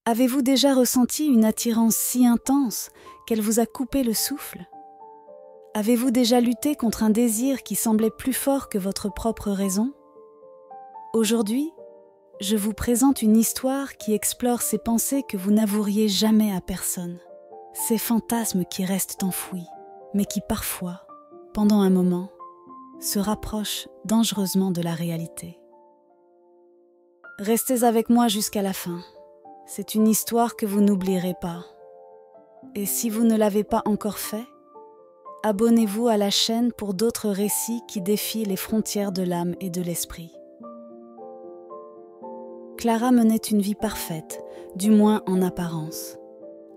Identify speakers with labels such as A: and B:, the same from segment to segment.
A: Avez-vous déjà ressenti une attirance si intense qu'elle vous a coupé le souffle? Avez-vous déjà lutté contre un désir qui semblait plus fort que votre propre raison? Aujourd'hui, je vous présente une histoire qui explore ces pensées que vous n'avoueriez jamais à personne, ces fantasmes qui restent enfouis, mais qui parfois, pendant un moment, se rapprochent dangereusement de la réalité. Restez avec moi jusqu'à la fin. C'est une histoire que vous n'oublierez pas. Et si vous ne l'avez pas encore fait, abonnez-vous à la chaîne pour d'autres récits qui défient les frontières de l'âme et de l'esprit. Clara menait une vie parfaite, du moins en apparence.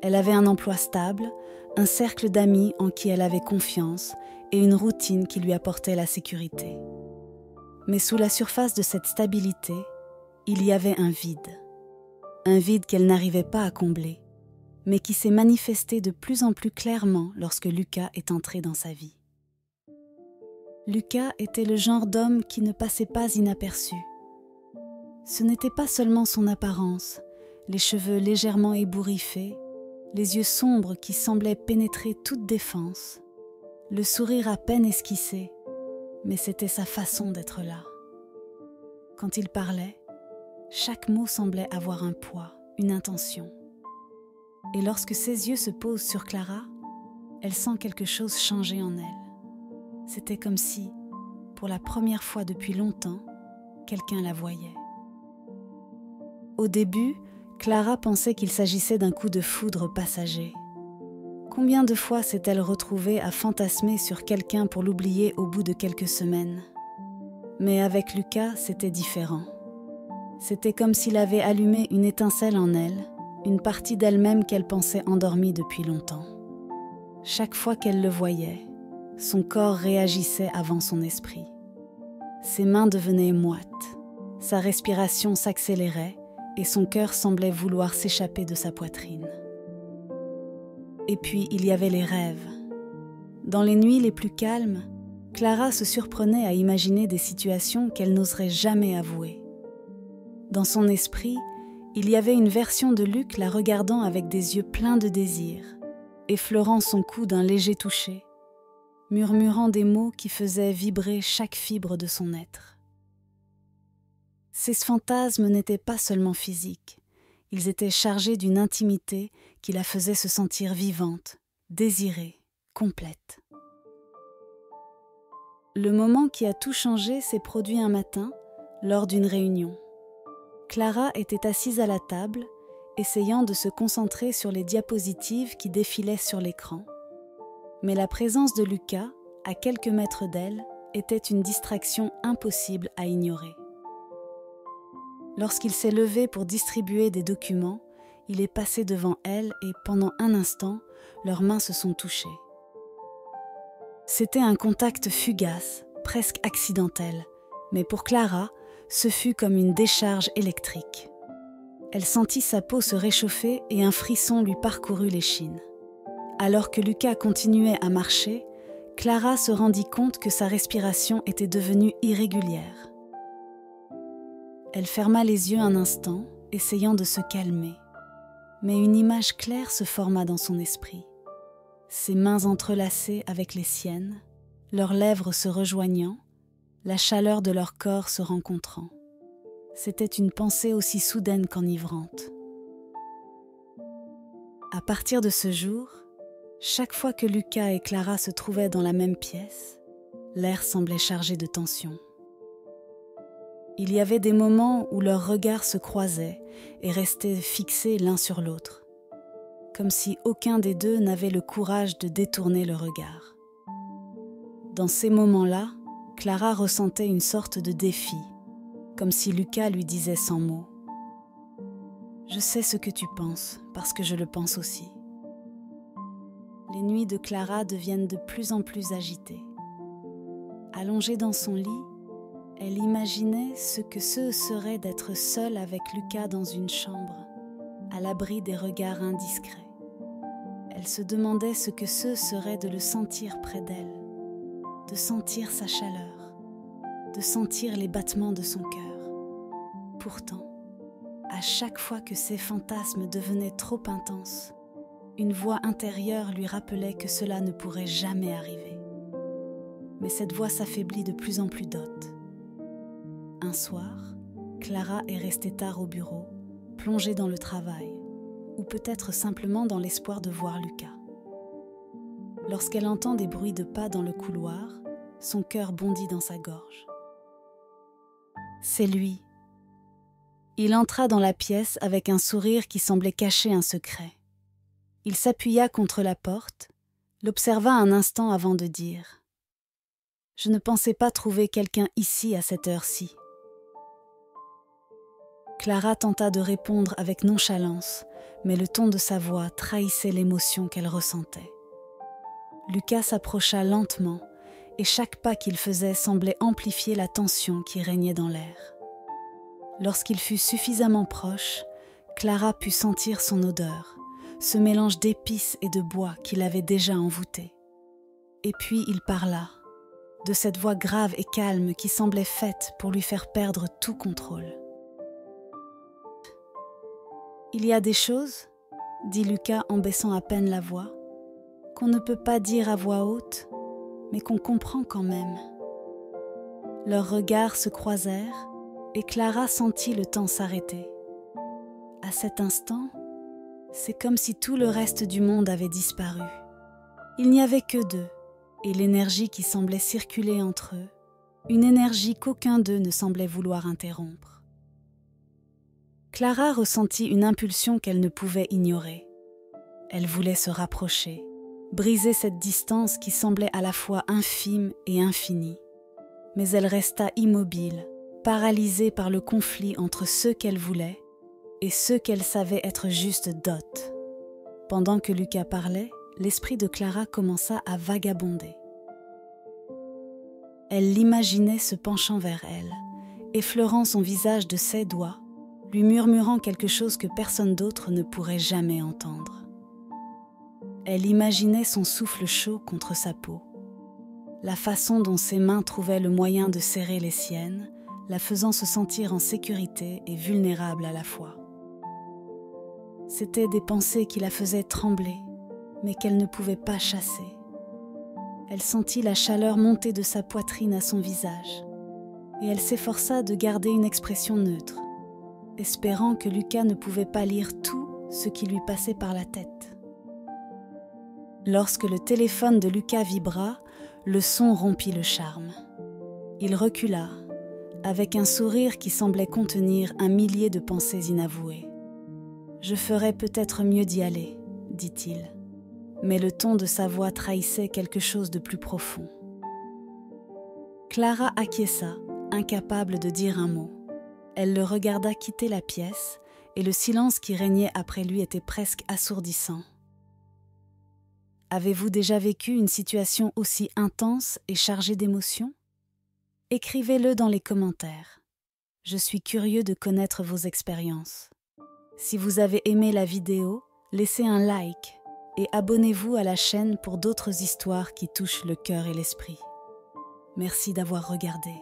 A: Elle avait un emploi stable, un cercle d'amis en qui elle avait confiance et une routine qui lui apportait la sécurité. Mais sous la surface de cette stabilité, il y avait un vide qu'elle n'arrivait pas à combler, mais qui s'est manifesté de plus en plus clairement lorsque Lucas est entré dans sa vie. Lucas était le genre d'homme qui ne passait pas inaperçu. Ce n'était pas seulement son apparence, les cheveux légèrement ébouriffés, les yeux sombres qui semblaient pénétrer toute défense, le sourire à peine esquissé, mais c'était sa façon d'être là. Quand il parlait, chaque mot semblait avoir un poids, une intention. Et lorsque ses yeux se posent sur Clara, elle sent quelque chose changer en elle. C'était comme si, pour la première fois depuis longtemps, quelqu'un la voyait. Au début, Clara pensait qu'il s'agissait d'un coup de foudre passager. Combien de fois s'est-elle retrouvée à fantasmer sur quelqu'un pour l'oublier au bout de quelques semaines? Mais avec Lucas, c'était différent. C'était comme s'il avait allumé une étincelle en elle, une partie d'elle-même qu'elle pensait endormie depuis longtemps. Chaque fois qu'elle le voyait, son corps réagissait avant son esprit. Ses mains devenaient moites, sa respiration s'accélérait et son cœur semblait vouloir s'échapper de sa poitrine. Et puis il y avait les rêves. Dans les nuits les plus calmes, Clara se surprenait à imaginer des situations qu'elle n'oserait jamais avouer. Dans son esprit, il y avait une version de Luc la regardant avec des yeux pleins de désir, effleurant son cou d'un léger toucher, murmurant des mots qui faisaient vibrer chaque fibre de son être. Ces fantasmes n'étaient pas seulement physiques, ils étaient chargés d'une intimité qui la faisait se sentir vivante, désirée, complète. Le moment qui a tout changé s'est produit un matin, lors d'une réunion. Clara était assise à la table, essayant de se concentrer sur les diapositives qui défilaient sur l'écran. Mais la présence de Lucas, à quelques mètres d'elle, était une distraction impossible à ignorer. Lorsqu'il s'est levé pour distribuer des documents, il est passé devant elle et pendant un instant, leurs mains se sont touchées. C'était un contact fugace, presque accidentel, mais pour Clara, ce fut comme une décharge électrique. Elle sentit sa peau se réchauffer et un frisson lui parcourut l'échine. Alors que Lucas continuait à marcher, Clara se rendit compte que sa respiration était devenue irrégulière. Elle ferma les yeux un instant, essayant de se calmer. Mais une image claire se forma dans son esprit. Ses mains entrelacées avec les siennes, leurs lèvres se rejoignant, la chaleur de leur corps se rencontrant. C'était une pensée aussi soudaine qu'enivrante. À partir de ce jour, chaque fois que Lucas et Clara se trouvaient dans la même pièce, l'air semblait chargé de tension. Il y avait des moments où leurs regards se croisaient et restaient fixés l'un sur l'autre, comme si aucun des deux n'avait le courage de détourner le regard. Dans ces moments-là, Clara ressentait une sorte de défi, comme si Lucas lui disait sans mots « Je sais ce que tu penses, parce que je le pense aussi. » Les nuits de Clara deviennent de plus en plus agitées. Allongée dans son lit, elle imaginait ce que ce serait d'être seule avec Lucas dans une chambre, à l'abri des regards indiscrets. Elle se demandait ce que ce serait de le sentir près d'elle, de sentir sa chaleur, de sentir les battements de son cœur. Pourtant, À chaque fois que ses fantasmes devenaient trop intenses, une voix intérieure lui rappelait que cela ne pourrait jamais arriver. Mais cette voix s'affaiblit de plus en plus d'hôtes. Un soir, Clara est restée tard au bureau, plongée dans le travail, ou peut-être simplement dans l'espoir de voir Lucas. Lorsqu'elle entend des bruits de pas dans le couloir, son cœur bondit dans sa gorge. C'est lui. Il entra dans la pièce avec un sourire qui semblait cacher un secret. Il s'appuya contre la porte, l'observa un instant avant de dire « Je ne pensais pas trouver quelqu'un ici à cette heure-ci. » Clara tenta de répondre avec nonchalance, mais le ton de sa voix trahissait l'émotion qu'elle ressentait. Lucas s'approcha lentement et chaque pas qu'il faisait semblait amplifier la tension qui régnait dans l'air. Lorsqu'il fut suffisamment proche, Clara put sentir son odeur, ce mélange d'épices et de bois qui l'avait déjà envoûtée. Et puis il parla, de cette voix grave et calme qui semblait faite pour lui faire perdre tout contrôle. « Il y a des choses, » dit Lucas en baissant à peine la voix, « qu'on ne peut pas dire à voix haute, mais qu'on comprend quand même. » Leurs regards se croisèrent et Clara sentit le temps s'arrêter. À cet instant, c'est comme si tout le reste du monde avait disparu. Il n'y avait que d'eux, et l'énergie qui semblait circuler entre eux, une énergie qu'aucun d'eux ne semblait vouloir interrompre. Clara ressentit une impulsion qu'elle ne pouvait ignorer. Elle voulait se rapprocher, briser cette distance qui semblait à la fois infime et infinie. Mais elle resta immobile, paralysée par le conflit entre ceux qu'elle voulait et ceux qu'elle savait être juste dot. Pendant que Lucas parlait, l'esprit de Clara commença à vagabonder. Elle l'imaginait se penchant vers elle, effleurant son visage de ses doigts, lui murmurant quelque chose que personne d'autre ne pourrait jamais entendre. Elle imaginait son souffle chaud contre sa peau, la façon dont ses mains trouvaient le moyen de serrer les siennes, la faisant se sentir en sécurité et vulnérable à la fois. C'étaient des pensées qui la faisaient trembler, mais qu'elle ne pouvait pas chasser. Elle sentit la chaleur monter de sa poitrine à son visage, et elle s'efforça de garder une expression neutre, espérant que Lucas ne pouvait pas lire tout ce qui lui passait par la tête. Lorsque le téléphone de Lucas vibra, le son rompit le charme. Il recula, avec un sourire qui semblait contenir un millier de pensées inavouées. « Je ferais peut-être mieux d'y aller, » dit-il, mais le ton de sa voix trahissait quelque chose de plus profond. Clara acquiesça, incapable de dire un mot. Elle le regarda quitter la pièce, et le silence qui régnait après lui était presque assourdissant. Avez-vous déjà vécu une situation aussi intense et chargée d'émotions ? Écrivez-le dans les commentaires. Je suis curieux de connaître vos expériences. Si vous avez aimé la vidéo, laissez un like et abonnez-vous à la chaîne pour d'autres histoires qui touchent le cœur et l'esprit. Merci d'avoir regardé.